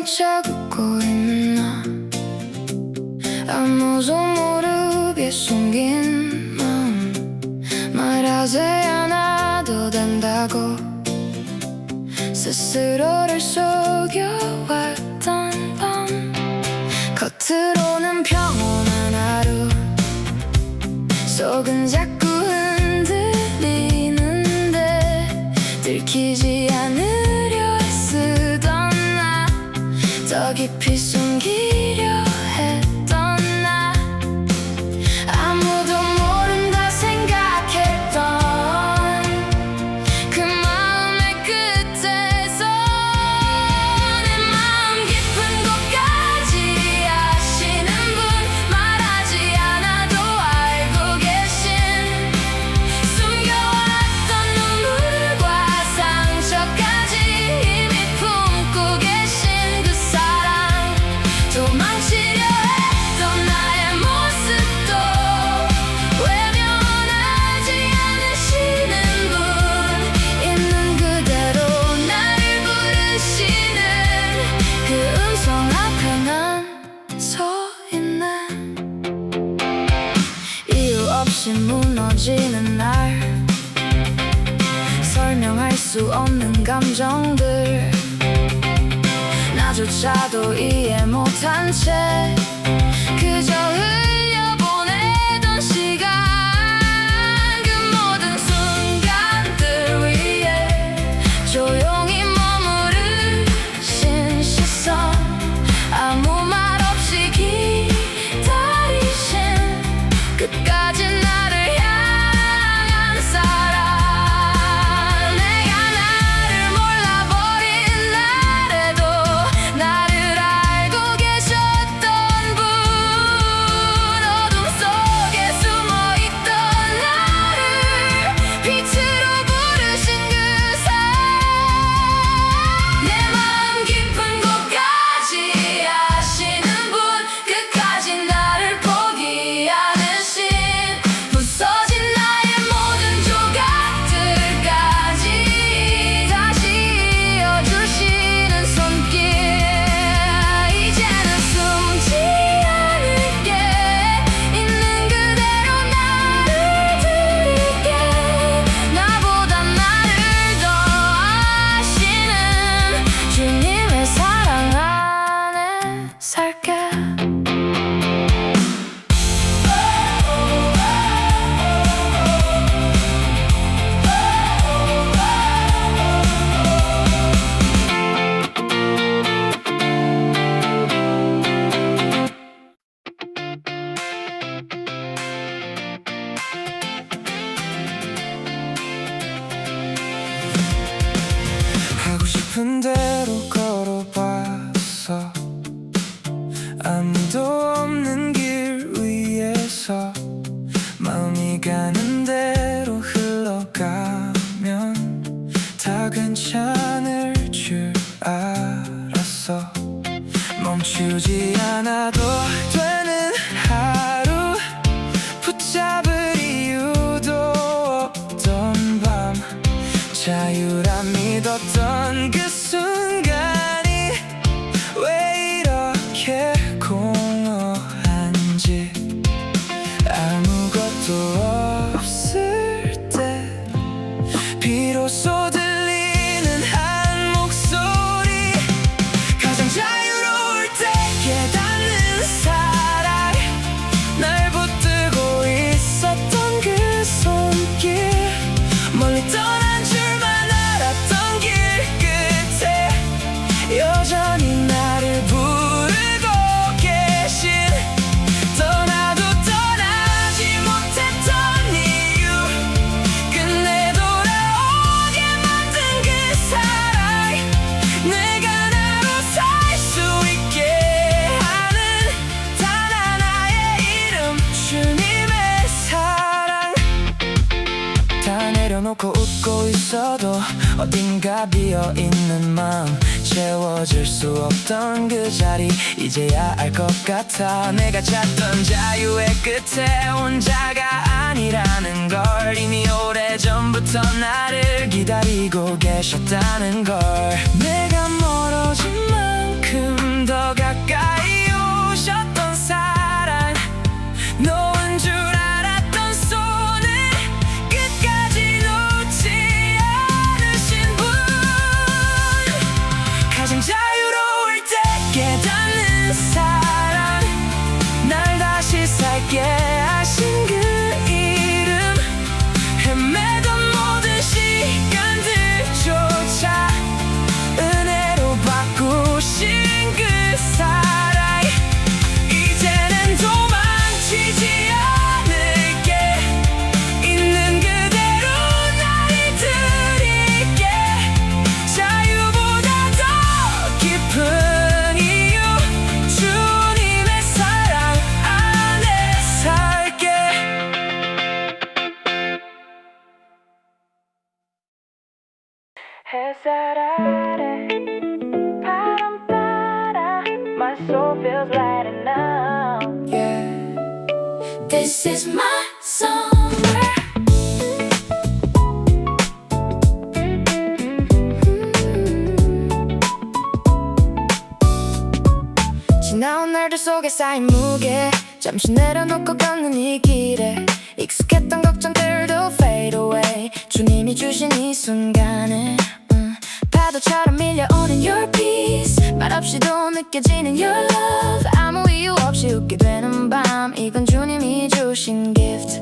혼자 걷고 있는 나, 아무도 모르게 숨긴 마음, 말하지 않아도 된다고 스스로를 속여왔던 밤. 겉으로는 평온한 하루, 속은 자꾸 흔들리는데 들키지 않으려 애쓰던 나, 더 깊이 숨기려 했던 나, 아무도 모른다 생각했던 그 마음의 끝에서 내 마음 깊은 곳까지 아시는 분, 말하지 않아도 알고 계신, 숨겨왔던 눈물과 상처까지 이미 품고 계신 그 사랑, 도망치려 했던 나의 모습도 외면하지 않으시는 분, 있는 그대로 나를 부르시는 그 음성 앞에 난 서 있네. 이유 없이 무너지는 날, 설명할 수 없는 감정들, 나조차도 이해 못한 채 그저 흘려보내던 시간, 그 모든 순간들 위에 조용히 머무르신 시선, 아무 말 없이 기다리신 끝까지 나를 향한 사랑. 내가 나를 몰라버린 날에도 나를 알고 계셨던 분, 어둠 속에 숨어있던 나를 빛으로 부르신 그 사랑, 내 마음 깊은 곳까지 아시는 분, 끝까지 나를 포기 않으신, 부서진 나의 모든 조각들까지 다시 이어주시는 손길, 이제는 숨지 않을게, 있는 그대로 나를 드릴게, 나보다 나를 더 아시는 주님의 사랑 안에 살게. 하고 싶은 대로 걸어봤어, 아무도 없는 길 위에서 마음이 가는 대로 흘러가면 다 괜찮을 줄 알았어. 멈추지 않아도 되는 하루, 붙잡을 이유도 없던 밤, 자유란 믿었던 그 순간이 왜 이렇게 공허한지, 아무것도 없을 때 비로소 들리는 한 목소리, 가장 자유로울 때 깨닫는 사랑, 날 붙들고 있었던 그 손길, 멀리 떠난 줄만 알았던 길 끝에 여전히 나를 부르고 계신, 떠나도 떠나지 못했던 이유, 끝내 돌아오게 만든 그 사랑, 내가 나로 살 수 있게 하는 단 하나의 이름, 주님의 사랑. 다 내려놓고 웃고 있어도 어딘가 비어있는 마음, 채워질 수 없던 그 자리, 이제야 알 것 같아. 내가 찾던 자유의 끝에 혼자가 아니라는 걸, 이미 오래전부터 나를 기다리고 계셨다는 걸, 내가 멀어진 만큼 햇살 아래 바람 따라 My soul feels lighter now Yeah. This is my summer 지나온 날들 속에 쌓인 무게 잠시 내려놓고 걷는 이 길에 익숙했던 걱정들도 fade away 주님이 주신 이 순간에 파도처럼 밀려오는 your peace 말없이도 느껴지는 your love 아무 이유 없이 웃게 되는 밤 이건 주님이 주신 gift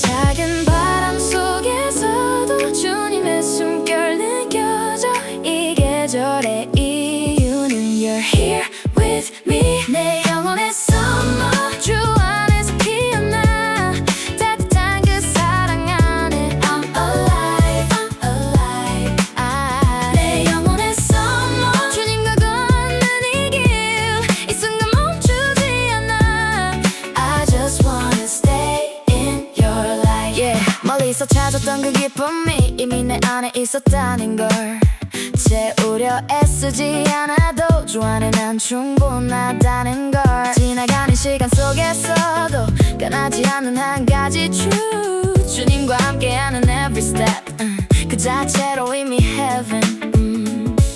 작은 바람 속에서도 주님의 숨결 느껴져 이 계절의 이유는 You're here with me 내 영혼의 summer 주 안에서 피어나 따뜻한 그 사랑 안에 I'm alive I'm alive 내 영혼의 summer 주님과 걷는 이 길 이 순간 멈추지 않아 I just wanna stay in your light yeah. 멀리서 찾았던 그 기쁨이 이미 내 안에 있었다는 걸 채우려 애쓰지 않아도 주 안에 난 충분하다는 걸 지나가는 시간 속에서도 변하지 않는 한 가지 truth 주님과 함께하는 every step 그 자체로 이미 heaven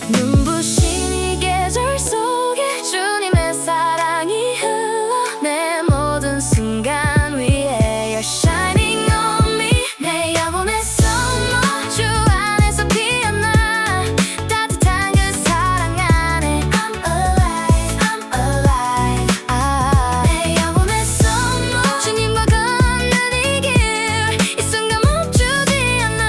눈부신 이 계절 속에 주님의 사랑이 흘러 내 모든 순간 위에 You're shining on me 내 영혼의 summer 주 안에서 피어나 따뜻한 그 사랑 안에 I'm alive I'm alive 내 영혼의 summer 주님과 걷는 이 길 이 순간 멈추지 않아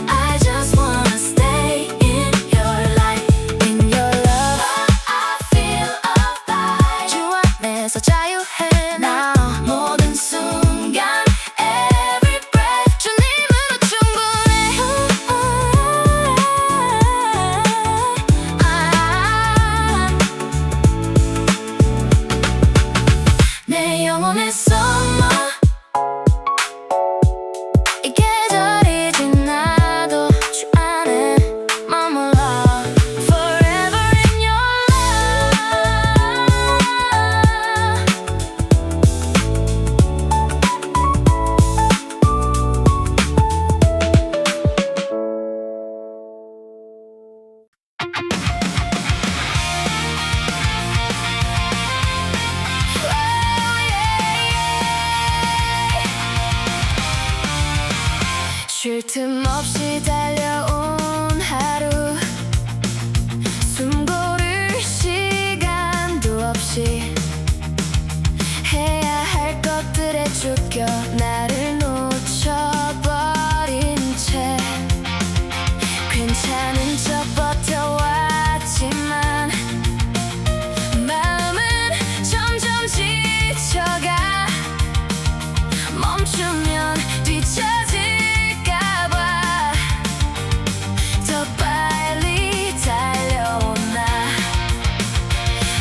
I just wanna stay in your light in your love I feel alive 주 안에서 자유해 나 모든 순간 every breath 주님으로 충분해 내 영혼의 summer 이 계절이 지나도 주 안에 머물러 Forever in your 쉴 틈 없이 달려온 하루 숨 고를 시간도 없이 해야 할 것들에 쫓겨 나를 놓쳐버린 채 괜찮은 척 버텨왔지만 마음은 점점 지쳐가 멈추면 뒤처질까봐 더 빨리 달려오나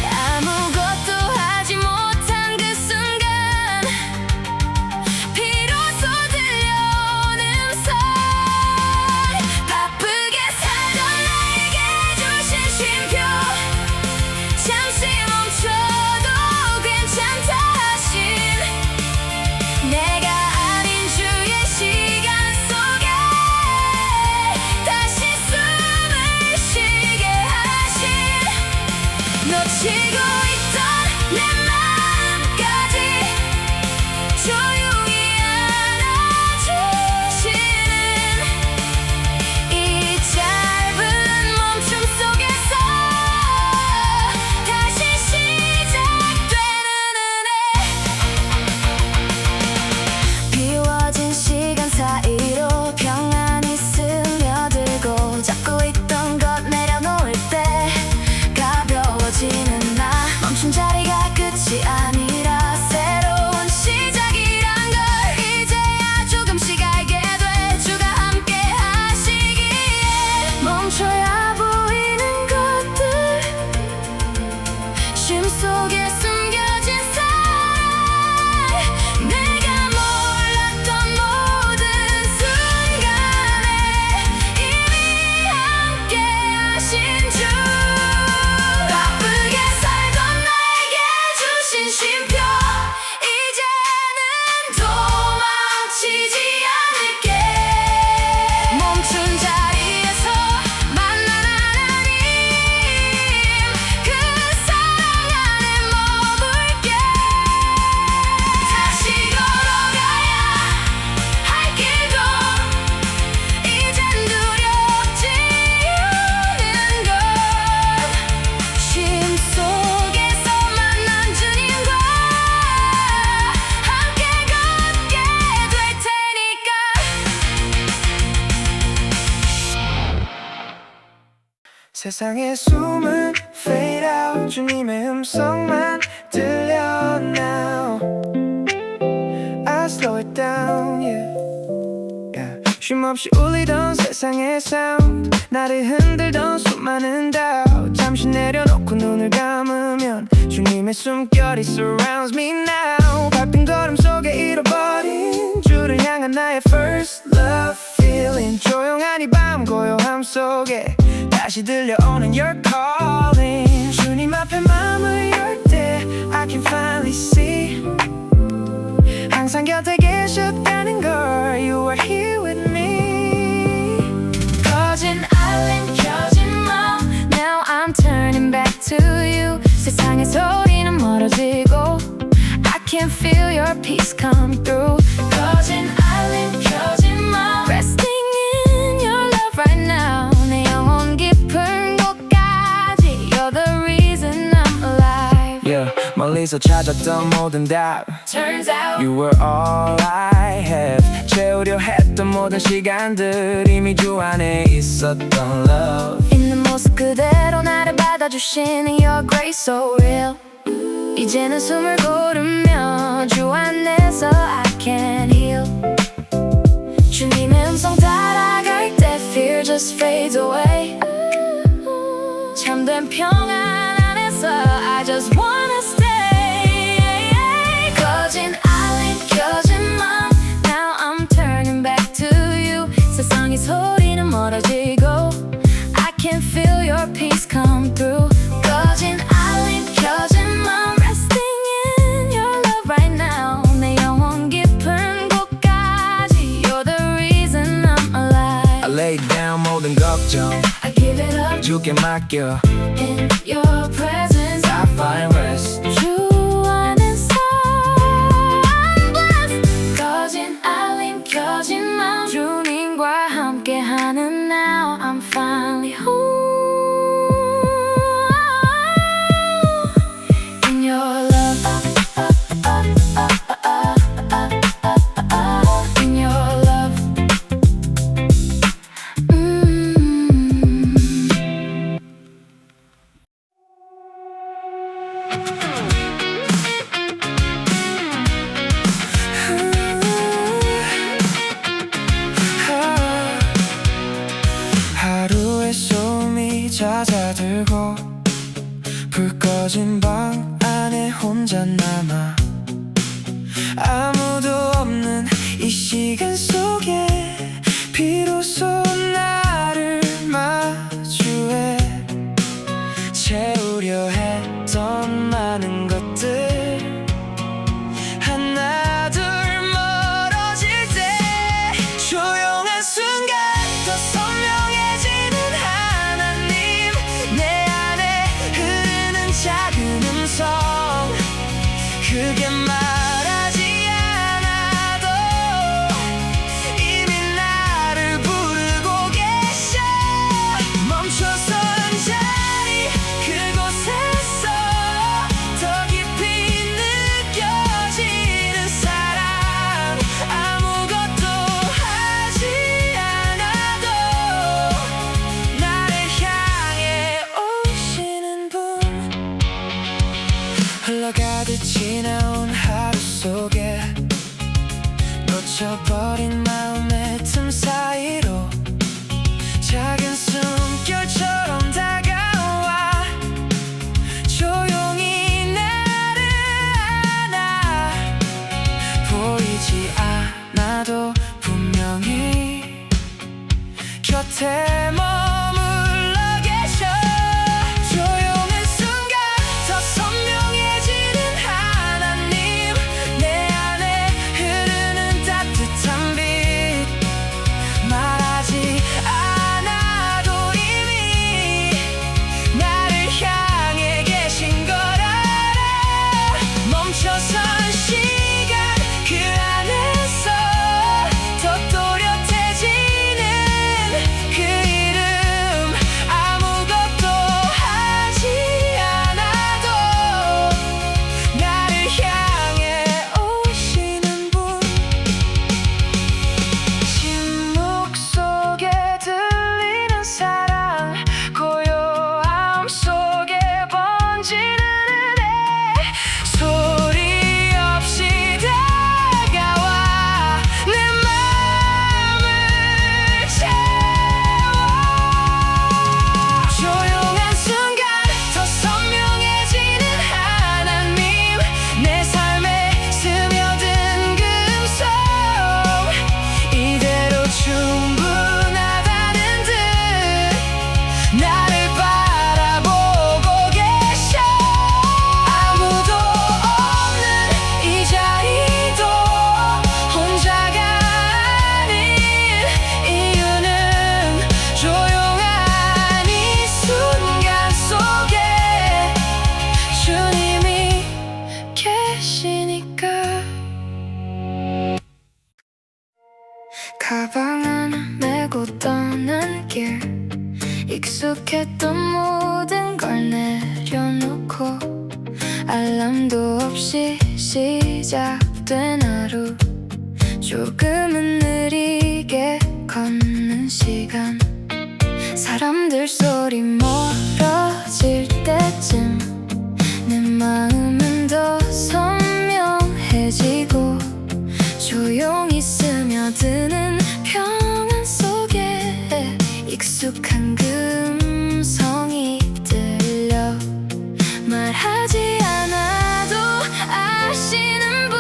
아무것도 하지 못한 그 순간 비로소 들려오는 소리 바쁘게 살던 나에게 주신 쉼표 잠시 멈춰도 괜찮다 하신 내가 아닌 주의 시간 속에 다시 숨을 쉬게 하신 놓치고 있던 내 마음까지 조용히 안아주시는 이 짧은 멈춤 속에서 다시 시작되는 은혜 비워진 시간 사이로 평안히 스며들고 잡고 있던 것 내려놓을 때 가벼워지는 나 멈춘 자리가 끝이 아니라 새로운 시작이란 걸 이제야 조금씩 알게 돼 주가 함께 하시기에 멈춰야 보이는 것들 쉼 속에 숨겨진 사랑 내가 몰랐던 모든 순간에 이미 세상의 숨은 fade out 주님의 음성만 들려 now I slow it down yeah. 쉼없이 울리던 세상의 sound 나를 흔들던 수많은 doubt 잠시 내려놓고 눈을 감으면 주님의 숨결이 surrounds me now 밟힌 걸음 속에 잃어버린 주를 향한 나의 first love feeling 조용한 이 밤 고요함 속에 다시 들려오는 your calling 주님 앞에 마음을 열 때 I can finally see 항상 곁에 계셨다는 걸 You are here with me 꺼진 알림 켜진 맘 Now I'm turning back to you 세상의 소리는 멀어지고 I can feel your peace come through 꺼진 알림 켜진 맘 Resting in your love right now 내 영혼 깊은 곳까지 You're the reason I'm alive yeah. 멀리서 찾았던 모든 답 Turns out You were all I have 채우려 했던 모든 시간들 이미 주 안에 있었던 love 있는 모습 그대로 나를 받아주시는 Your grace so real 이제는 숨을 고르며 주 안에서 I can heal 주님의 음성 따라갈 때 Fear just fades away 참된 평안 안에서 I just wanna stay 꺼진 알림 켜진 맘 Now I'm turning back to you 세상의 소리는 멀어지고 I can feel your peace come through 꺼진 알림 켜진 맘 Resting in your love right now 내 영혼 깊은 곳까지 You're the reason I'm alive I lay down 모든 걱정 I give it up 주께 맡겨 in your presence I find rest 주 안에서 I'm blessed 꺼진 알림 켜진 맘 주님과 함께하는 now I'm finally home in your love in your love 하루의 소음이 잦아들고 불 꺼진 방 안에 혼자 남아 아무도 없는 이 시간 속에 비로소 나를 마주해 채우려 했던 많은 것들 하나 둘 멀어질 때 조용한 순간 더 선명해지는 하나님 내 안에 흐르는 작은 음성 크게 말하지 않아도 이미 나를 부르고 계셔 멈춰선 자리 그곳에서 더 깊이 느껴지는 사랑 아무것도 하지 않아도 나를 향해 오시는 분 흘러가듯 지나온 하루 속에 놓쳐버린 마음의 틈 사이로 작은 숨결처럼 다가와 조용히 나를 안아 보이지 않아도 분명히 곁에 머물러 계셔 조용한 순간 더 선명해지는 하나님 내 안에 흐르는 따뜻한 빛 말하지 않아도 이미 나를 향해 계신 걸 알아 멈춰선 시간 그 안에서 더 또렷해지는 그 익숙했던 모든 걸 내려놓고 알람도 없이 시작된 하루 조금은 느리게 걷는 시간 사람들 소리 멀어질 때쯤 내 마음은 더 선명해지고 조용히 스며드는 평안 속에 익숙한 음성이 들려 말하지 않아도 아시는 분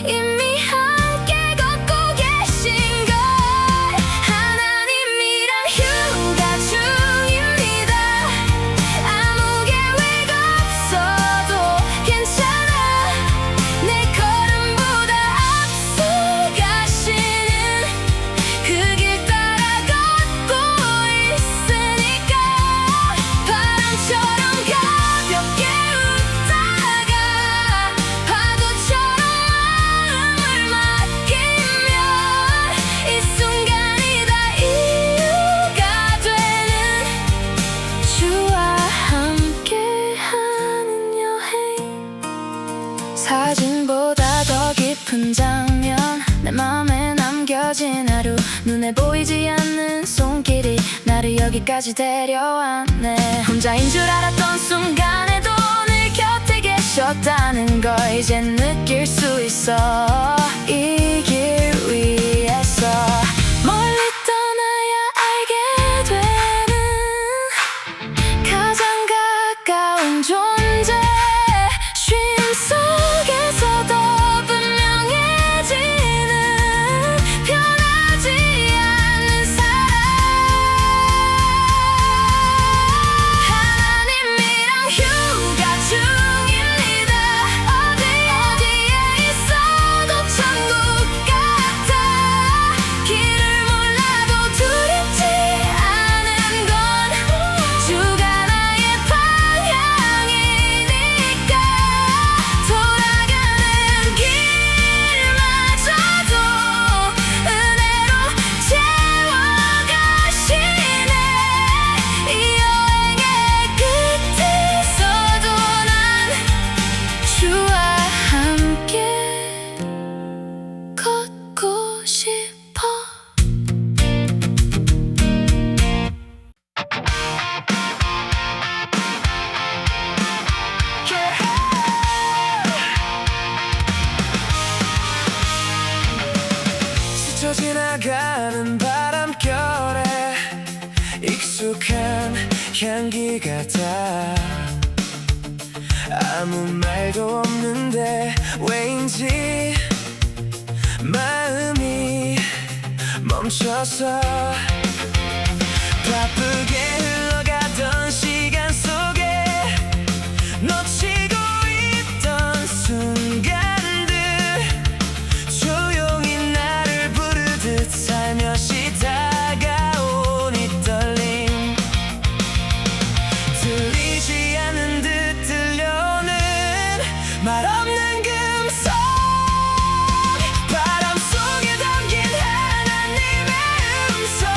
이미 함께 걷고 계신걸 하나님이랑 휴가 중입니다 아무 계획 없어도 괜찮아 내 걸음보다 앞서 가시는 그 길 따라 걷고 있으니까 바람처럼 가볍게 웃다가 파도처럼 마음을 맡기면 이 순간이 다 이유가 되는 주와 함께하는 여행 사진보다 더 깊은 장면 내 맘에 남겨진 하루 눈에 보이지 않는 손길이 나를 여기까지 데려왔네 혼자인 줄 알았던 순간에도 늘 곁에 계셨다는 걸 이젠 느낄 수 있어 이 길 위에서 멀리 떠나야 알게 되는 가장 가까운 존재 쉼 속에서도 분명해지는 변하지 않는 사랑 하나님이랑 휴가 중입니다 어디에 있어도 천국 같아 길을 몰라도 두렵지 않은 건 주가 나의 방향이니까 돌아가는 길마저도 은혜로 채워가시네 이 여행의 끝에서도 난 주와 함께 걷고 싶어 스쳐 지나가는 바람결에 익숙한 향기 같아 아무 말도 없는데 왜인지 마음이 멈춰서 바쁘게 흘러가던 시간 속에 놓치고 있던 순간들 조용히 나를 부르듯 살며시 다가온 이 떨림 들리지 않는 듯 들려오는 말 없는 금속 바람 속에 담긴 하나님의 음성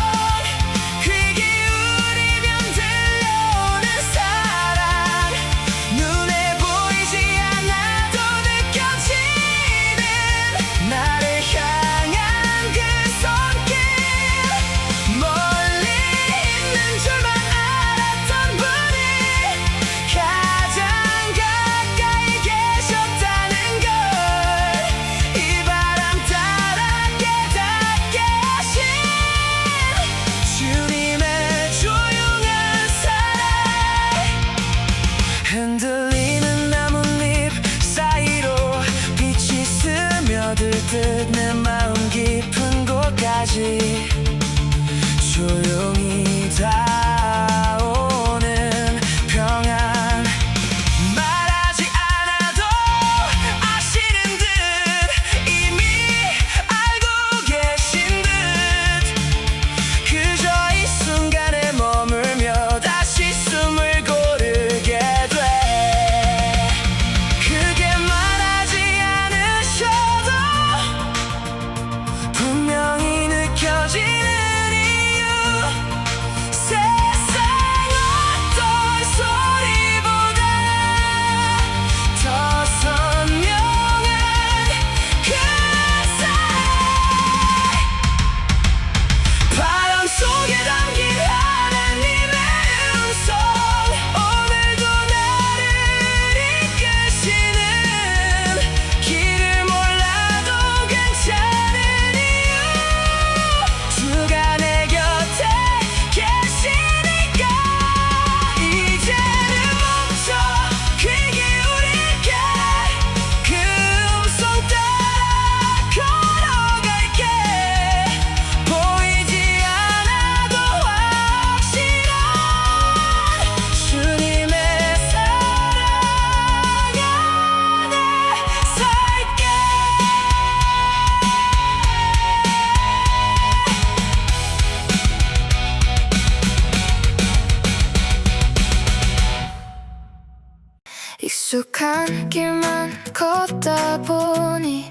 익숙한 길만 걷다 보니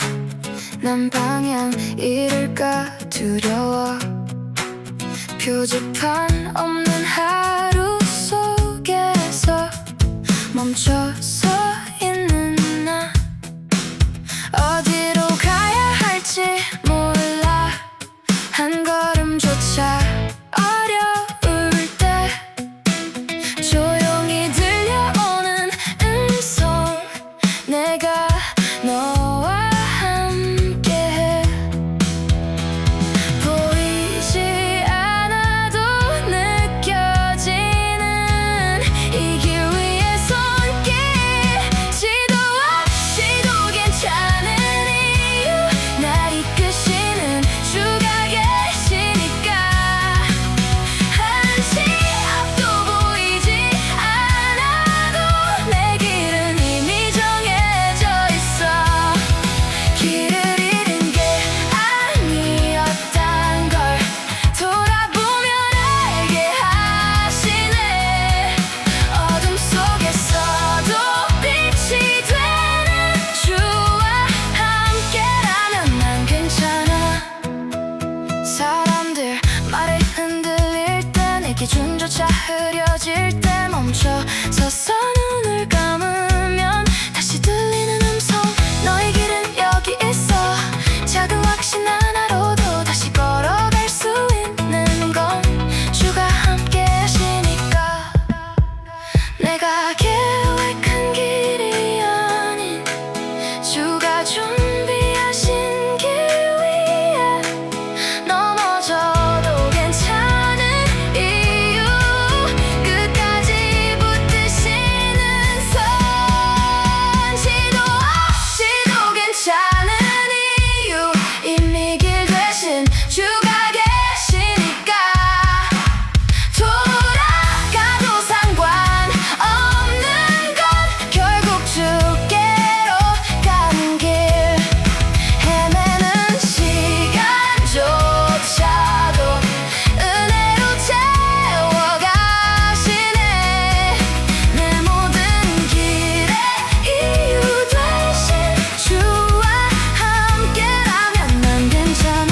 난 방향 잃을까 두려워. 표지판 없는 하루 속에서 멈춰서 있는 나. 어디로 가야 할지 몰라. 한 걸음조차 어려울 때 조용히 들려오는 음성, 내가 너와 함께해. 보이지 않아도 느껴지는 이 길 위의 손길. 지도 없이도 괜찮은 이유, 날 이끄시는 주가 계시니까. 한치 앞도 보이지 않아도 내 길은 이미 정해져 있어. 길을 잃은 게 아니었단 걸 돌아보면 알게 하시네. 어둠 속에서도 빛이 되는 주와 함께라면 난 괜찮아. 사람들 말에 흔들릴 때, 내 기준조차 흐려질 때 멈춰 서서 눈을 감으면 다시 들리는 음성, 너의 길은 여기 있어. 작은 확신 하나로도 다시 걸어갈 수 있는 건 주가 함께 하시니까. 내가 계획한 길이 아닌 주가 준비하신 길 위에 넘어져도 괜찮은 이유, 끝까지 붙드시는 손. 지도 없이도 괜찮은 이유, 이미 길 대신 주가 계시니까. 돌아가도 상관없는 건 결국 주께로 가는 길. 헤매는 시간조차도 은혜로 채워가시네. 내 모든 길의 이유 되신 주와 함께라면 난 괜찮아.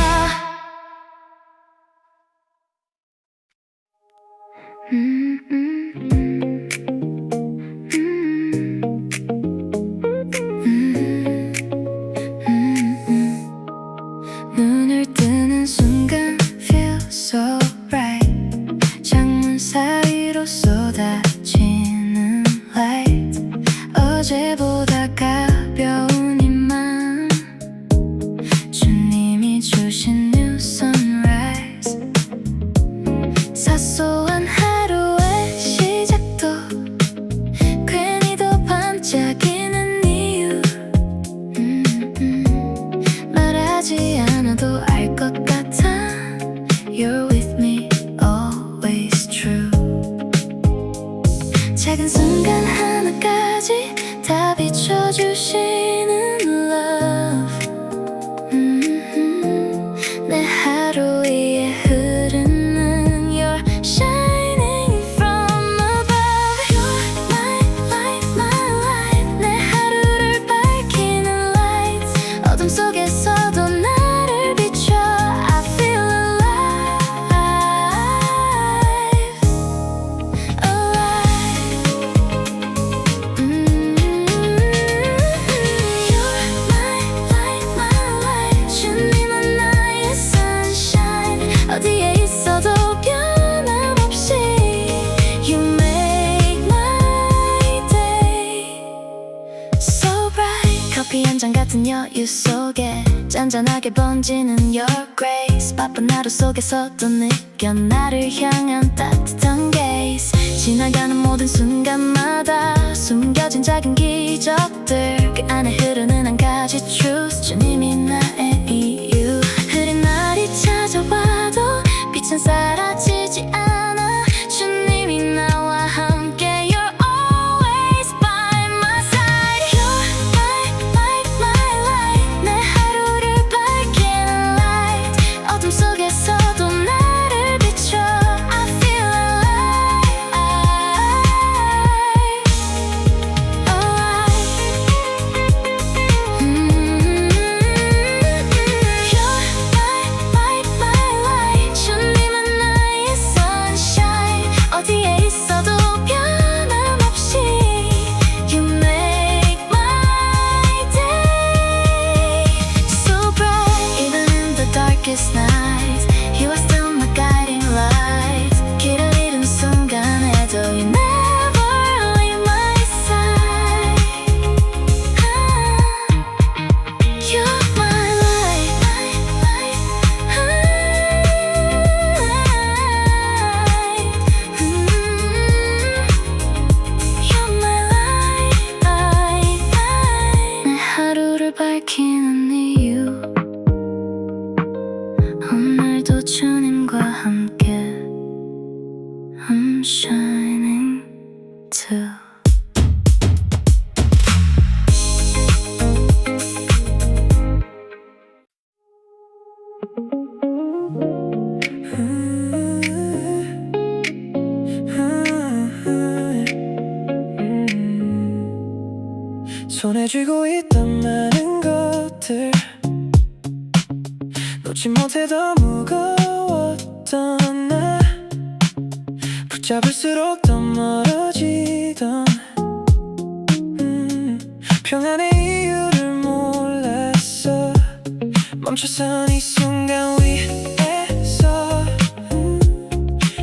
눈을 뜨는 순간 feel so right. 창문 사이로 쏟아지는 light. 어제보다 가벼운 이 맘, 주님이 주신 new sunrise. 사소한 하루의 시작도 괜히 더 반짝이는 이유, 말하지 않아도 알 것 같아. You're with me, always true. 작은 순간 하나까지 다 비춰주시는 love. 내 하루 위에 흐르는 You're shining from above. You're my light, my light. 내 하루를 밝히는 light. 어둠 속에서도 나를 비춰. I feel alive, alive. You're my light, my light. 주님은 나의 sunshine. 어디에 있어도 변함없이 You make my day so bright. 커피 한 잔 같은 여유 속에 잔잔하게 번지는 Your grace. 바쁜 하루 속에서도 느껴 나를 향한 따뜻한 gaze. 지나가는 모든 순간마다 숨겨진 작은 기적들, 그 안에 흐르는 한 가지 truth. 주님이 나의 이유. 흐린 날이 찾아와도 빛은 사라지지 않아. 주님이 나와 함께. You're always by my side. You're my light, my light. 내 하루를 밝히는 light. 어둠 속에서도 나를 비춰. I I'm shining too. 손에 쥐고 있던 많은 것들 놓지 못해 더 무거웠던 나 붙잡을수록 더 멀어지던 평안의 이유를 몰랐어 멈춰선 이 순간 위에서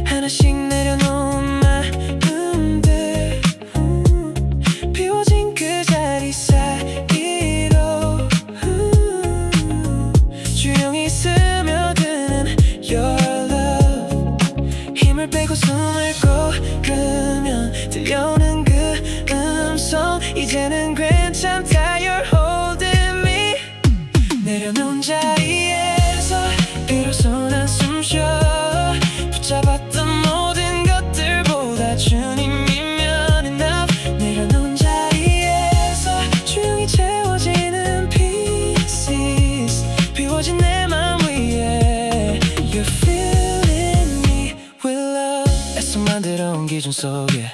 하나씩 내려놓은 마음들 비워진 그 자리 사이로 조용히 스며드는 Your love 힘을 빼고 숨을 고르면 들려오는 그 음성 이제는 괜찮다 You're holding me 내려놓은 자리에서 비로소 난 숨쉬어 붙잡았던 모든 것들보다 주님이면 enough 내려놓은 자리에서 조용히 채워지는 pieces 비워진 내 맘 위에 You're filling me with love 애써 만들어온 기준 속에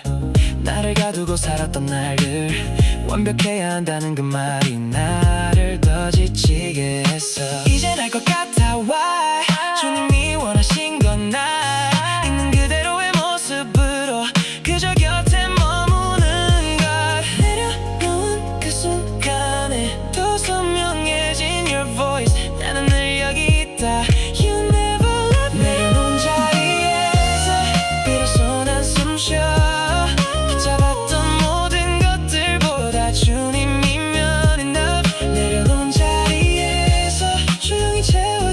나를 가두고 살았던 날들 완벽해야 한다는 그 말이 나를 더 지치게 했어 이젠 알 것 같아 why 주님이 원하신 건 나 있는 그대로의 모습으로 그저 곁에 머무는 것 내려놓은 그 순간에 더 선명해진 your voice 나는 늘 여기 있다 You never left me 내려놓은 자리에서 비로소 난 숨쉬어 붙잡았던 모든 것들보다 주님이면 enough 내려놓은 자리에서 조용히 채워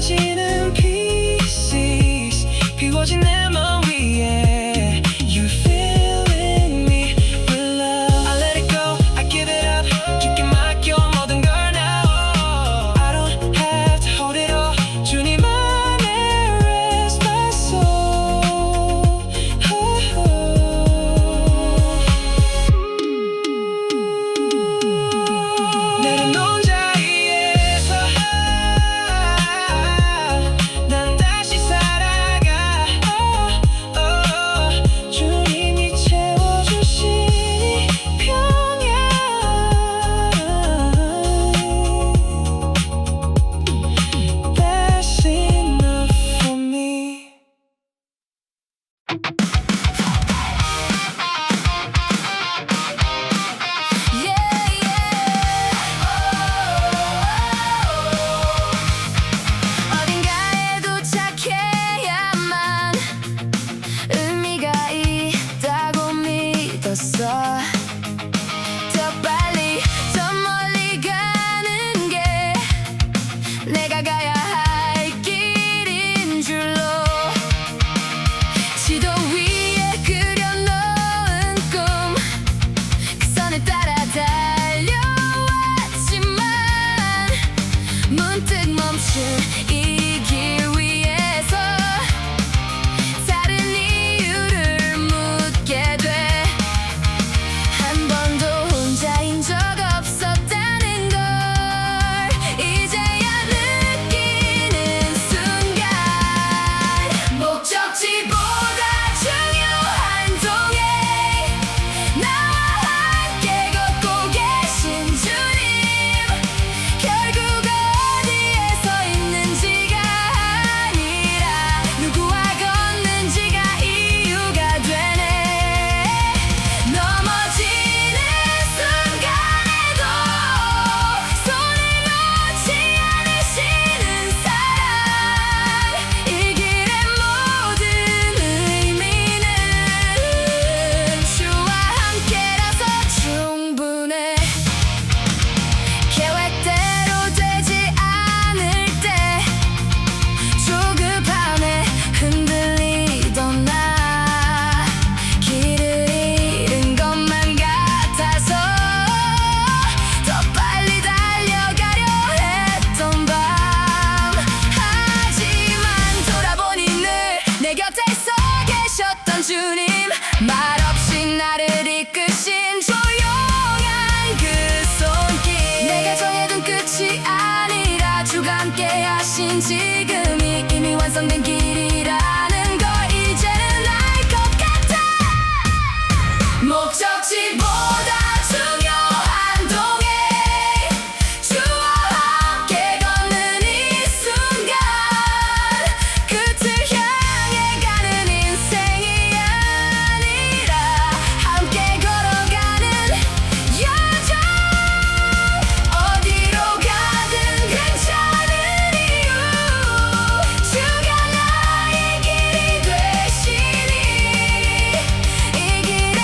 걷는 길이라는 걸 이제는 알 것 같아. 목적지보다 중요한 동행, 주와 함께 걷는 이 순간, 끝을 향해 가는 인생이 아니라 함께 걸어가는 여정. 어디로 가든 괜찮은 이유, 주가 나의 길이 되시니 이 길의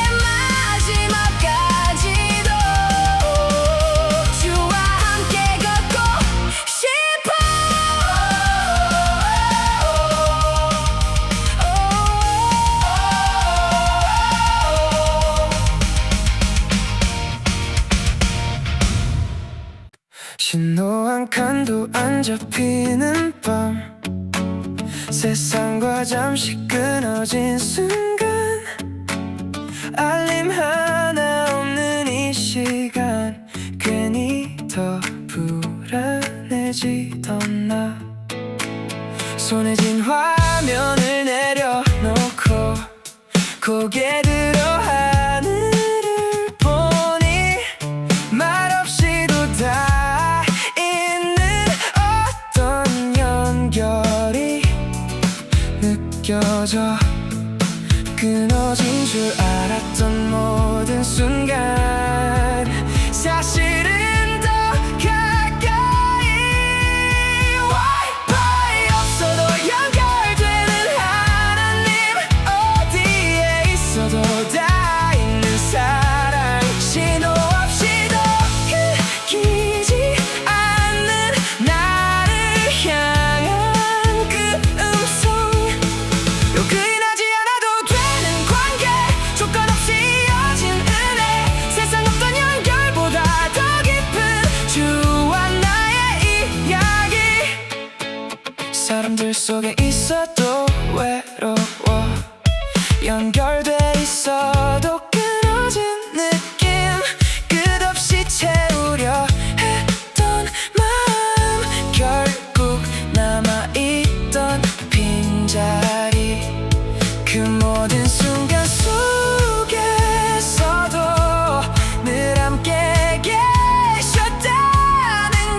마지막까지도 주와 함께 걷고 싶어. 신호 한 칸도 안 잡히는 밤, 세상과 잠시 끊어진 순간, 알림 하나 없는 이 시간, 괜히 더 불안해지던 나. 손에 쥔 화면을 내려놓고 고개 들어 하늘을 보니 말없이도 다 있는 어떤 연결이 느껴져. 끊어진 줄 알았던 모든 순간, 사실은 더 가까이. 와이파이 없어도 연결되는 하나님, 어디에 있어도 다 있는 사랑, 신호 없이도 끊기지 않는 나를 향한 그 음성. 로그인하지 않아도 되는 관계, 조건 없이 이어진 은혜, 세상 어떤 연결보다 더 깊은 주와 나의 이야기. 사람들 속에 있어도 외로워, 연결돼 있어도 끊어진 느낌, 끝없이 채우려 했던 마음, 결국 남아있던 빈자리. 그 모든 순간 속에서도 늘 함께 계셨다는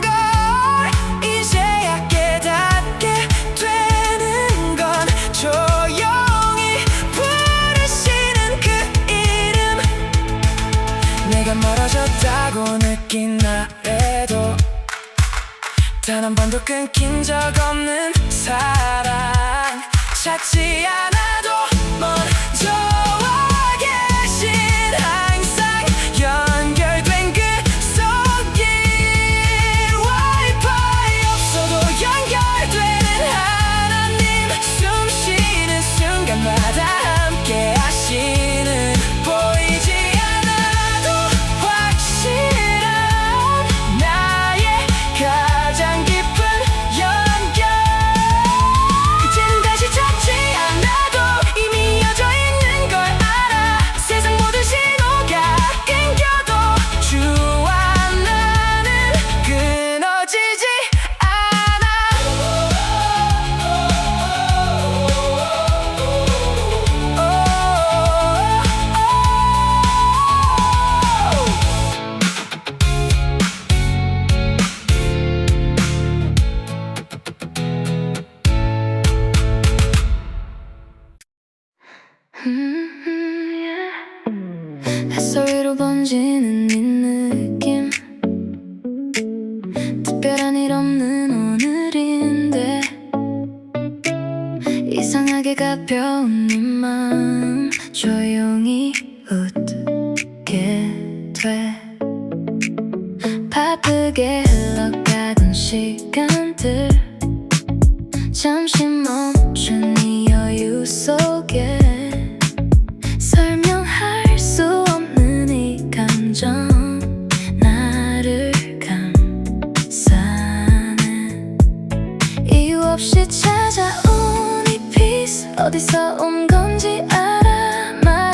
걸 이제야 깨닫게 되는 건, 조용히 부르시는 그 이름. 내가 멀어졌다고 느낀 날에도 단 한 번도 끊긴 적 없는 사랑, 찾지 않아도 먼저 와 계신, 항상 연결된 그 속길. 와이파이 없어도 연결되는 하나님, 숨 쉬는 순간마다 함께 하시는, 보이지 않아도 확실한 나의 가장 깊은 연결. 이제는 다시 찾지 않아도 이미 이어져 있는 걸 알아. 세상 모든 신호가 끊겨도 주와 나는 끊어지지 않아. 햇살 위로 번지는 이 느낌, 특별한 일 없는 오늘인데 이상하게 가벼운 네 마음, 조용히 웃게 돼. 바쁘게 흘러가던 시간들, 잠시 멈춘 이 여유 속에 설명할 수 없는 이 감정, 나를 감싸는 이유 없이 찾아온 이 peace, 어디서 온 건지 알아. 말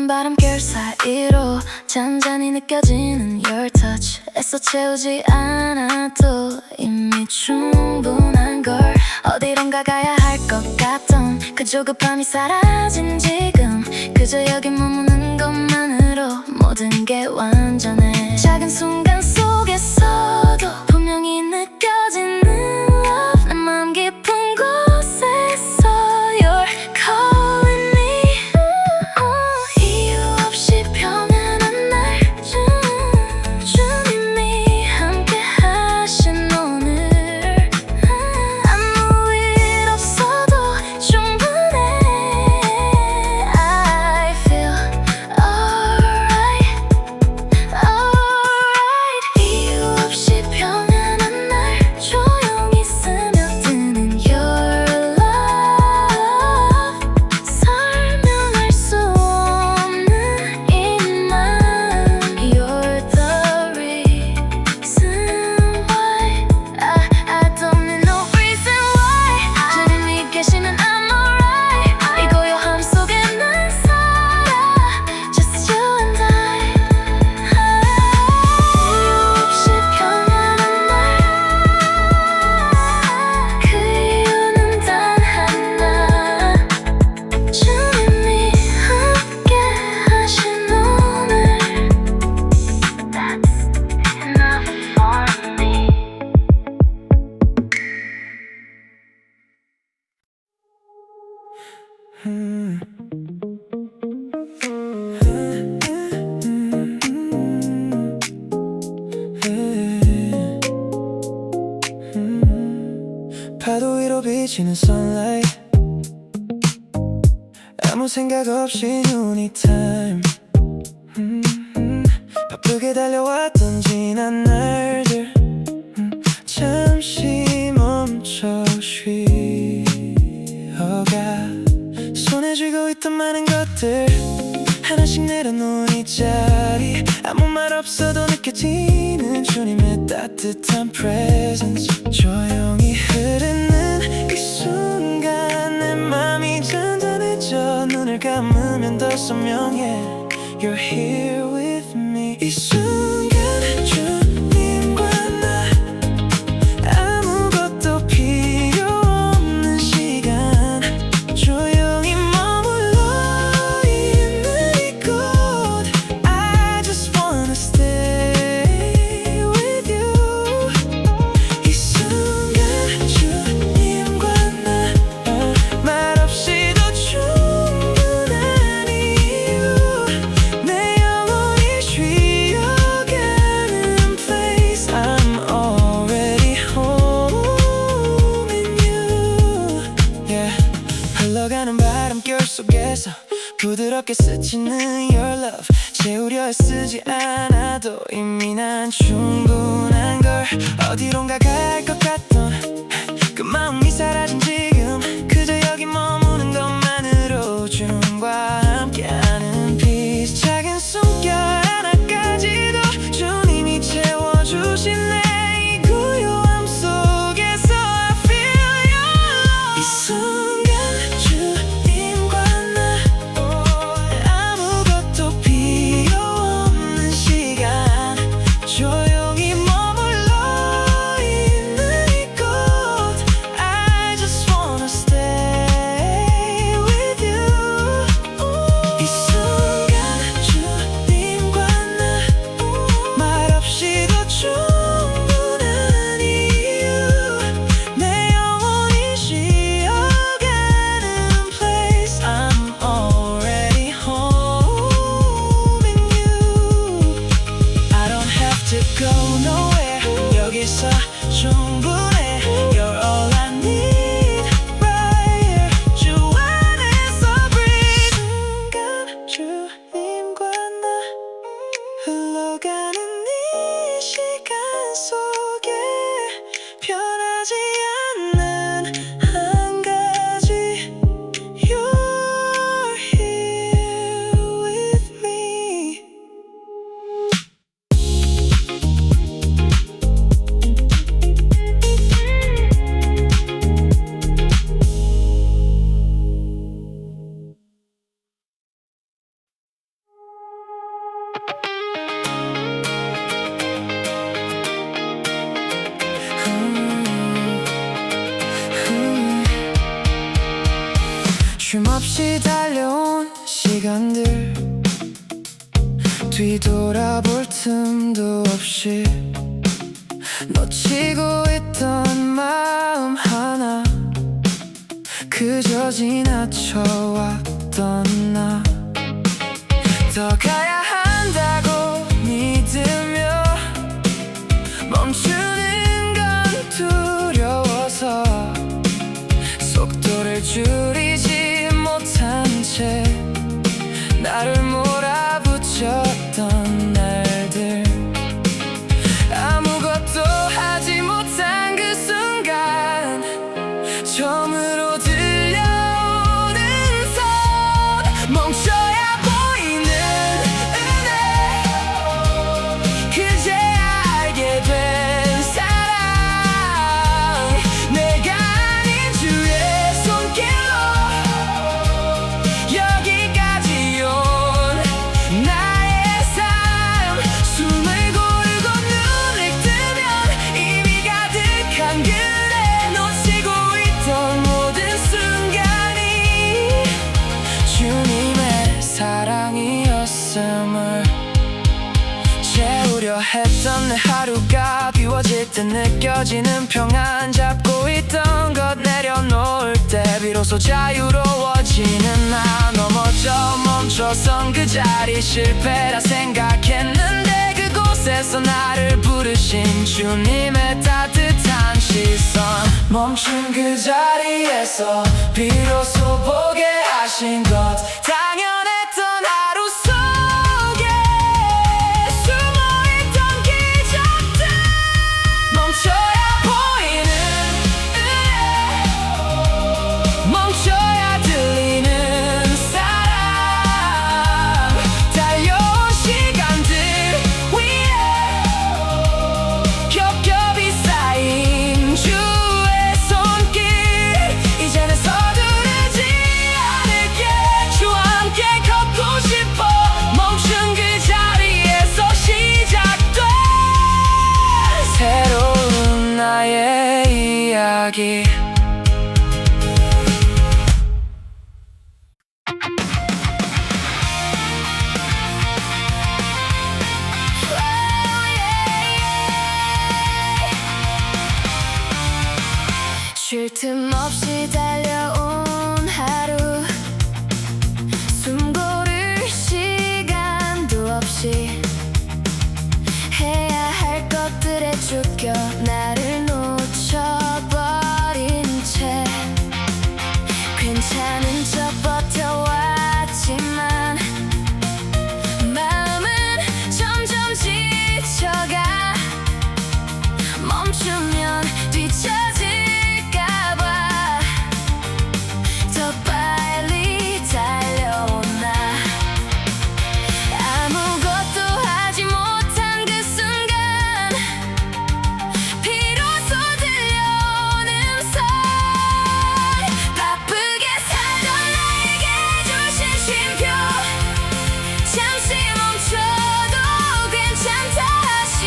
흘러가는 바람결 사이로 잔잔히 느껴지는 your touch. 애써 채우지 않아도 이미 충분한 걸. 어디론가 가야 할 것 같던 그 조급함이 사라진 지금 그저 여기 머무는 것만으로 모든 게 완전해. 작은 순간 속에서도 분명히 느껴지는 love. 내 맘 깊은 곳에서 you're calling me. 이유 없이 평안한 날 주님이 함께 하신 오늘. 아무 일 없어도 충분해. I feel alright, alright. 이유 없이 평안한 날 조용히 스며드는 your love. 설명할 수 없는 이 맘. You're the reason why. I don't need no reason why. 주님이 계시면 I'm alright. 이 고요함 속에 난 살아. Just you and I. 이유 없이 평안한 날. 그 이유는 단 하나. 주님이 함께 하신 오늘. That's enough for me. 파도 위로 비치는 sunlight. 아무 생각 없이 눈이 time. 바쁘게 달려왔던 지난 날들 잠시 멈춰 쉬어가. 손에 쥐고 있던 많은 것들 하나씩 내려놓은 이 자리. 아무 말 없어도 느껴지는 주님의 따뜻한 presence. 조용히 흐르는 이 순간 내 맘이 잔잔해져. 눈을 감으면 더 선명해. You're here with me. 이 순간 주님과 나 아무것도 필요 없는 시간. 조용히 머물러 있는 이곳. I just wanna stay with you. 이 순간 주님과 나 말없이도 충분한 이유. 내 영혼이 쉬어가는 place. I'm already home in you. Yeah. 흘러가는 바람결 속에서 부드럽게 스치는 your love. 채우려 애쓰지 않아도 이미 난 충분한 걸. 어디론가 가야 할 것 같던 그 마음이 사라진 지금 그저 여기 머무는 것만으로 주님과 함께하는 peace. 작은 숨결 하나까지도 주님이 채워주시네. 이 고요함 속에서 I feel your love. 이 순간 주님과 나 아무것도 필요 없는 시간. 조용히 머물러 있는 이곳. I just 없이 달려온 시간들 뒤돌아볼 틈도 없이 놓치고 있던 마음 하나 그저 지나쳐왔던 나 더 가야 한다고 믿으며 멈추는 건 두려워서 속도를 줄이지 못한 채 나를 몰아붙였던 날들 아무것도 하지 못한 그 순간 처음으로 들려오는 손 멈춰야 보이는 은혜 그제야 알게 된 사랑 내가 아닌 주의 손길로 여기까지 온 나의 삶 숨을 고르고 눈을 뜨면 이미 가득한 그대 놓치고 있던 모든 순간이 주님의 사랑이었음을 채우려 했던 내 하루가 비워질 때 느껴지는 평안 잡고 있던 것 내려놓을 때 비로소 자유로워지는 나 넘어져 멈춰선 그 자리 실패라 생각했는데 그곳에서 나를 부르신 주님의 따뜻한 시선 멈춘 그 자리에서 비로소 보게 하신 것 당연했던 하루 속에 숨어있던 기적들 멈춰야 보이는 은혜 멈춰야 들리는 사랑 달려온 시간들 위에 겹겹이 쌓인 주의 손길 이제는 서두르지 않을게 주와 함께 걷고 싶어 멈춘 그 자리에서 시작돼 새로운 나의 이야기 쉴 틈 없이 달려온 하루 숨 고를 시간도 없이 해야 할 것들에 쫓겨 나를 놓쳐버린 채 괜찮은 척 버텨왔지만 마음은 점점 지쳐가 멈추면 뒤처질까봐 더 빨리 달려온 나 아무것도 하지 못한 그 순간 비로소 들려오는 소리 바쁘게 살던 나에게 주신 쉼표 잠시 멈춰도 괜찮다 하신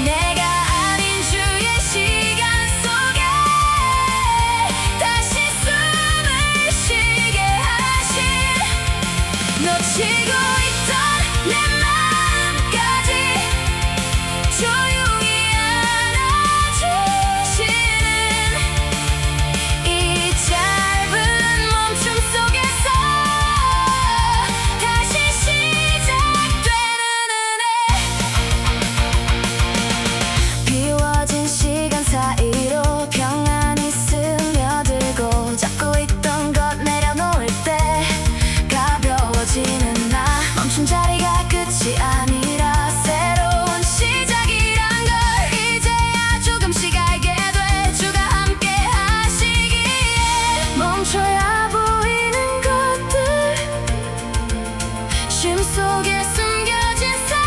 내가 아닌 주의 시간 속에 다시 숨을 쉬게 하신 놓치고 있던 내 마음까지 조용히 안아주시는 이 짧은 멈춤 속에서 다시 시작되는 은혜 비워진 시간 사이로 평안이 스며들고 잡고 있던 것 내려놓을 때 가벼워지는 나 멈춘 자리가 끝이 아니라 새로운 시작이란 걸 이제야 조금씩 알게 돼 주가 함께 하시기에 멈춰야 보이는 것들 쉼 속에 숨겨진 사랑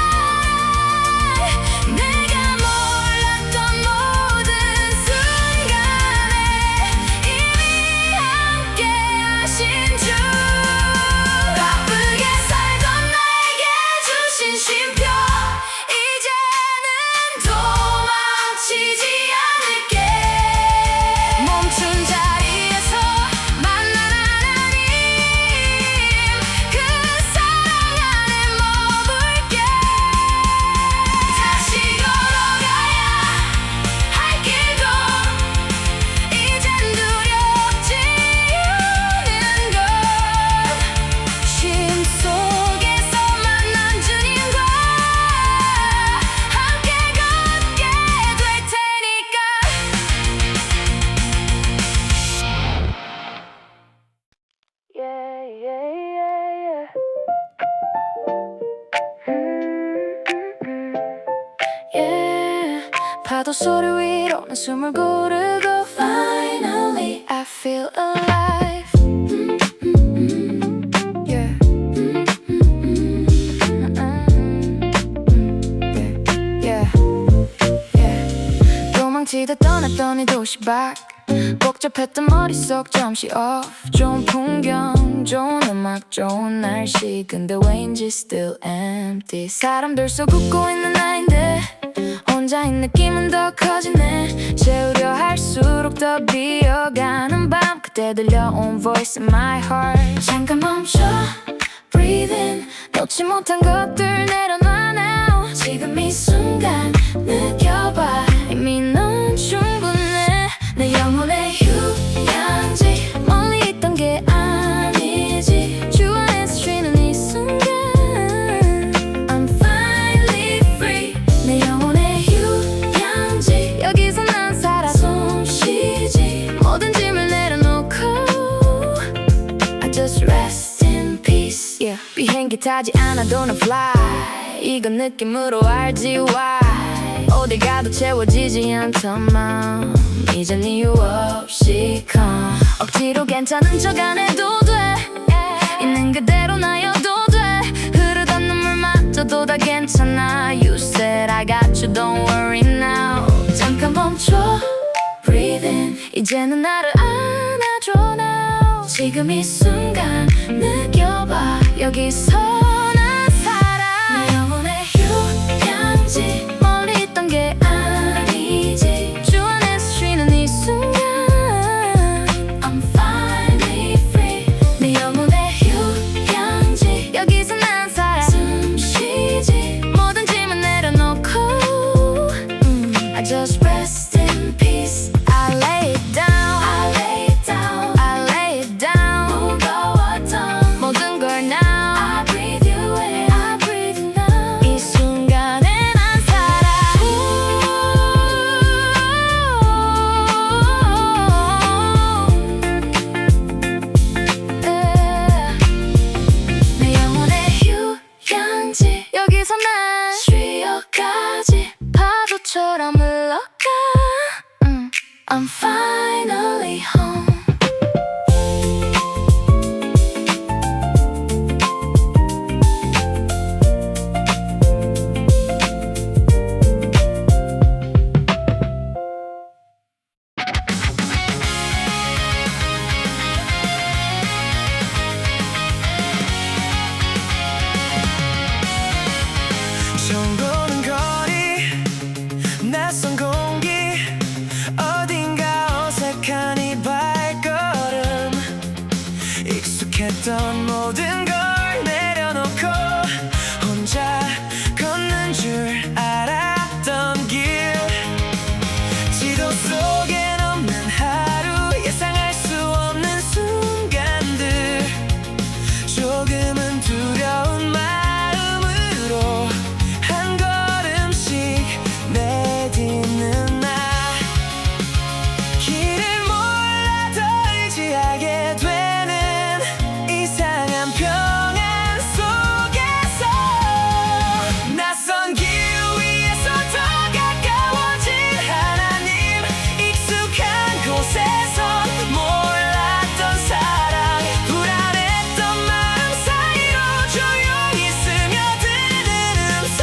내가 몰랐던 모든 순간에 이미 함께 하신 주 바쁘게 살던 나에게 주신 쉼표 이제는 도망치지 않을게 멈춘 자리에서 만난 하나님 파도 소리 위로 난 숨을 고르고 Finally I feel alive. Yeah. Yeah. Yeah. 도망치다 떠났던 이 도시 밖 복잡했던 머릿속 잠시 off. 좋은 풍경, 좋은 음악, 좋은 날씨. 근데 왠지 still empty. 사람들 속 웃고 있는 나인데 혼자인 느낌은 더 커지네. 채우려 할수록 더 비어가는 밤. 그때 들려온 voice in my heart. 잠깐 멈춰 breathe in. 놓지 못한 것들 내려놔 now. 지금 이 순간 느껴봐. 이미 넌 충분해. 내 영혼의 휴양지. 멀리 있던 게 아니지. 주 안에서 쉬는 이 순간 I'm finally free. 내 영혼의 휴양지. 여기서 난 살아 숨 쉬지. 모든 짐을 내려놓고 I just rest in peace. Yeah. 비행기 타지 않아도 난 fly. 이건 느낌으로 알지 why. 어딜 가도 채워지지 않던 마음. 이젠 이유 없이 come. 억지로 괜찮은 척 안 해도 돼. 있는 그대로 나여도 돼. 흐르던 눈물마저도 다 괜찮아. You said I got you, don't worry now. 잠깐 멈춰 breathe in. 이제는 나를 안아줘 now. 지금 이 순간 느껴봐. 여기서 난 살아. 내 영혼의 휴양지. 멀리 있던 게 아니지. 주 안에서 쉬는 이 순간 I'm finally free. 내 영혼의 휴양지. 여기서 난 살아 숨 쉬지. 모든 짐은 내려놓고 I just rest in peace. I lay it down. I lay it down. I lay it down. 무거웠던 모든 걸 now I breathe you in. I breathe you now. 이 순간에 난 살아. 내 영혼의 휴양지. 여기서 난 쉬어가지. 파도처럼 흘러가. I'm finally home. 처음 보는 거리, 낯선 공기, 어딘가 어색한 이 발걸음. 익숙했던 모든 걸 내려놓고 혼자 걷는 줄 알았던 길. 지도 속엔 없는 하루, 예상할 수 없는 순간들. 조금은 두려운 마음으로 한 걸음씩 내딛는 나. 길을 몰라 더 의지하게 되는 이상한 평안 속에서 낯선 길 위에서 더 가까워진 하나님. 익숙한 곳에서 몰랐던 사랑. 불안했던 마음 사이로 조용히 스며드는 음성.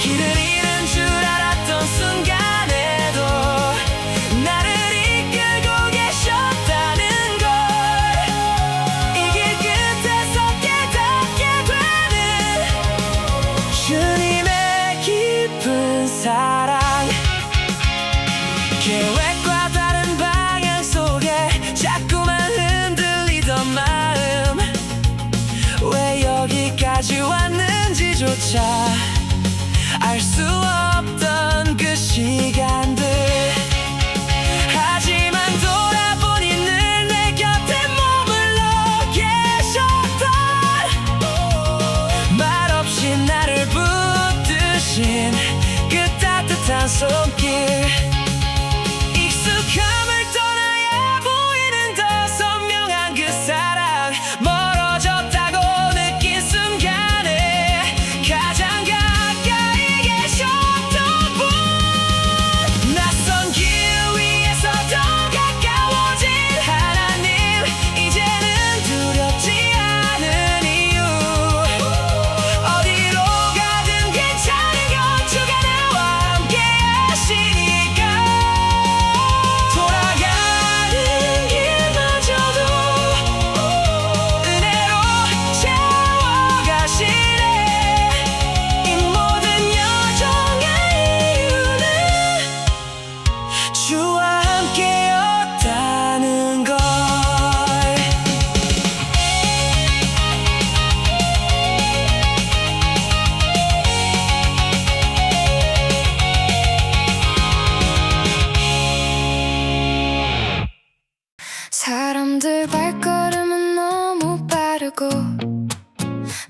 길을 잃은 줄 알았던 순간에도 나를 이끌고 계셨다는 걸. 이 길 끝에서 깨닫게 되는 주님의 깊은 사랑. 계획과 다른 방향 속에 자꾸만 흔들리던 마음. 왜 여기까지 왔는지조차 알 수 없던 그 시간들. 하지만 돌아보니 늘 내 곁에 머물러 계셨던, 말없이 나를 붙드신 그 따뜻한 손길. 익숙함을 떠나야 보이는 더 선명한 그 사랑. 멀어졌다고 느낀 순간에 가장 가까이 계셨던 분.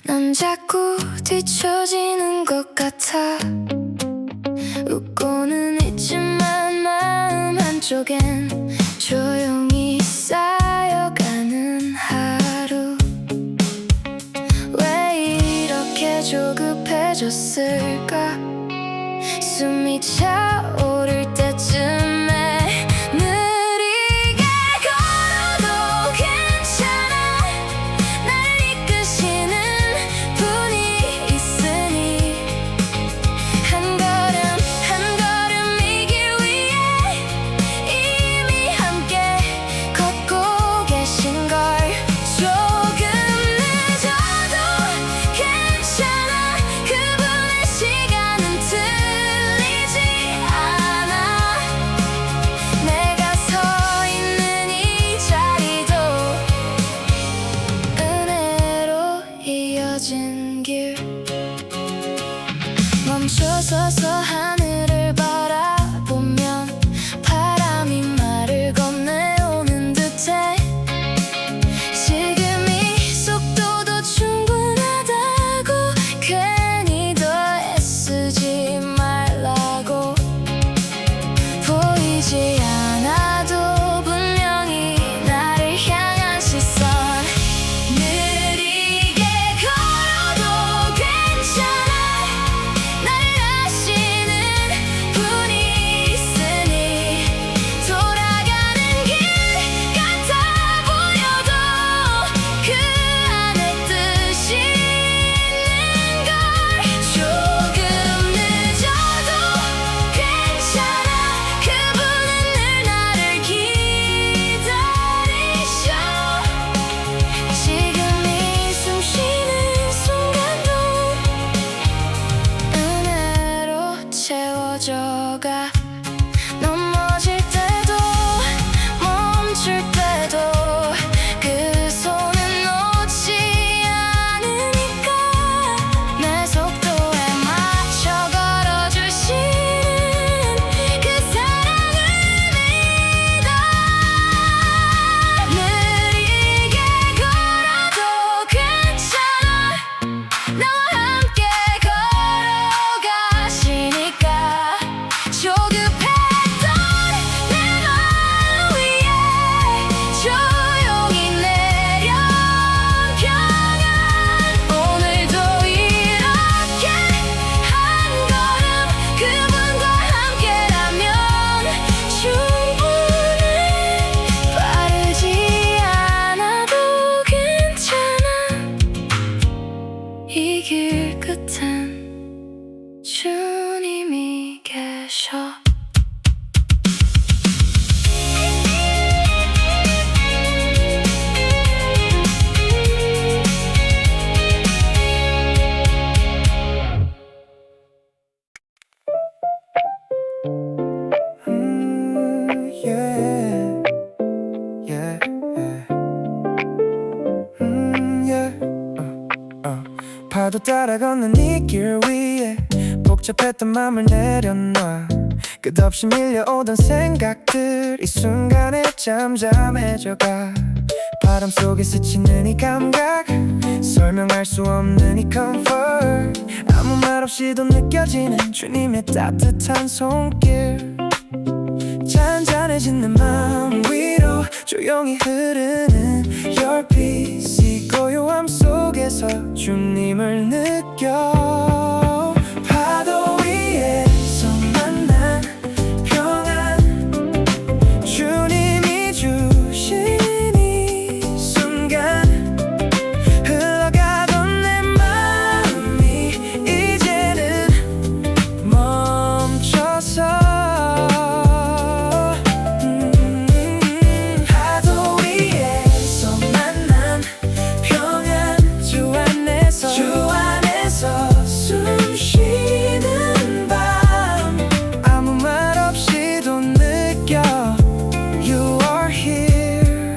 난 자꾸 뒤처지는 것 같아. 웃고는 있지만 마음 한쪽엔 조용히 쌓여가는 하루. 왜 이렇게 조급해졌을까? 숨이 차오를 때쯤에 느리게 걸어도 괜찮아. 날 이끄시는 분이 있으니 한 걸음 한 걸음 이 길 위에 이미 함께 걷고 계신 걸. 조금 늦어도 괜찮아. 그분의 시간은 틀리지 않아. 내가 서 있는 이 자리도 은혜로 이어진 길. 멈춰서서 하늘을 바라보면 바람이 말을 건네오는 듯해. 지금 이 속도도 충분하다고. 괜히 더 애쓰지 말라고. 보이지 않아도 분명히 나를 향한 시선. 느리게 걸어도 괜찮아. 날 아시는 분이 있으니 돌아가는 길 같아 보여도 그 안에 뜻이 있는 걸. 조금 늦어도 괜찮아. 그분은 늘 나를 기다리셔. 지금 이 숨 쉬는 순간도 은혜로 채워져가. 넘어질 때도 멈출 때도 그 손은 놓지 않으니까. 내 속도에 맞춰 걸어주시는 그 사랑을 믿어. 느리게 걸어도 괜찮아. 나와 함께 걸어가시니까. 조급했던 내 마음 위에 조용히 내려 평안. 오늘도 이렇게 한 걸음 그분과 함께라면 충분해. 빠르지 않아도 괜찮아. 이 길 끝엔 주님이 계셔. yeah, yeah, yeah. 파도 따라 걷는 이 길 위에 복잡했던 맘을 내려놔. 끝없이 밀려오던 생각들 이 순간에 잠잠해져가. 바람 속에 스치는 이 감각, 설명할 수 없는 이 comfort. 아무 말 없이도 느껴지는 주님의 따뜻한 손길. 잔잔해진 내 마음 위로 조용히 흐르는 Your peace. 이 고요함 속에서 주님을 느껴. 파도 위에서 만난 평안, 주님이 주신 이 순간. 흘러가던 내 마음이 이제는 멈춰서. 파도 위에서 만난 평안, 주 안에서 숨 쉬는 밤. 아무 말 없이도 느껴 You are here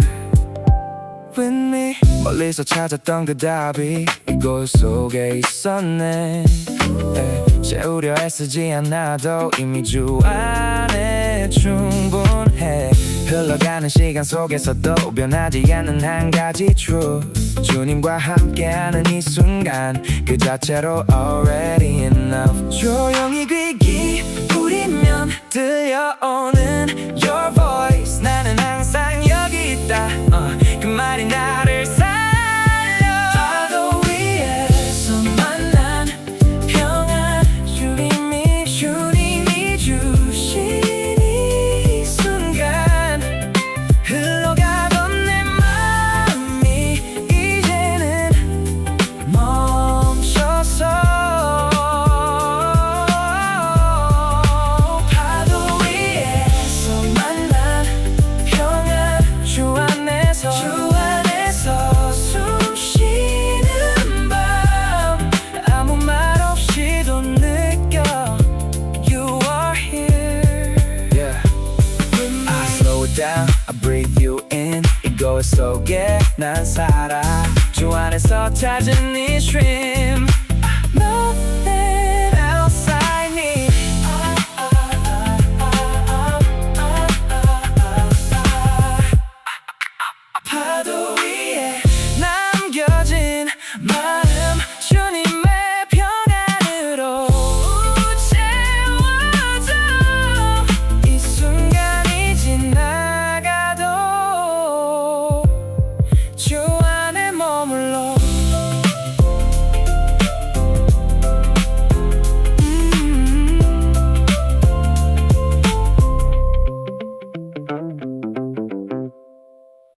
with me. 멀리서 찾았던 그 답이 이곳 속에 있었네. 채우려 애쓰지 않아도 이미 주 안에 충분해. 흘러가는 시간 속에서도 변하지 않는 한 가지 truth 주님과 함께하는 이 순간 그 자체로 already enough 조용히 귀 기울이면 들려오는 your voice 나는 항상 여기 있다 그 말이 나를 살려 파도 위에서 만난 평안 주님이 주신 이 순간 흘러가던 내 마음이 이제는 멈춰서 파도 위에서 만난 평안 주 안에서 숨 쉬는 밤 아무 말 없이도 느껴 You are here yeah. I slow it down, I breathe you in 이곳 속에 난 살아 주 안에서 찾은 이 쉼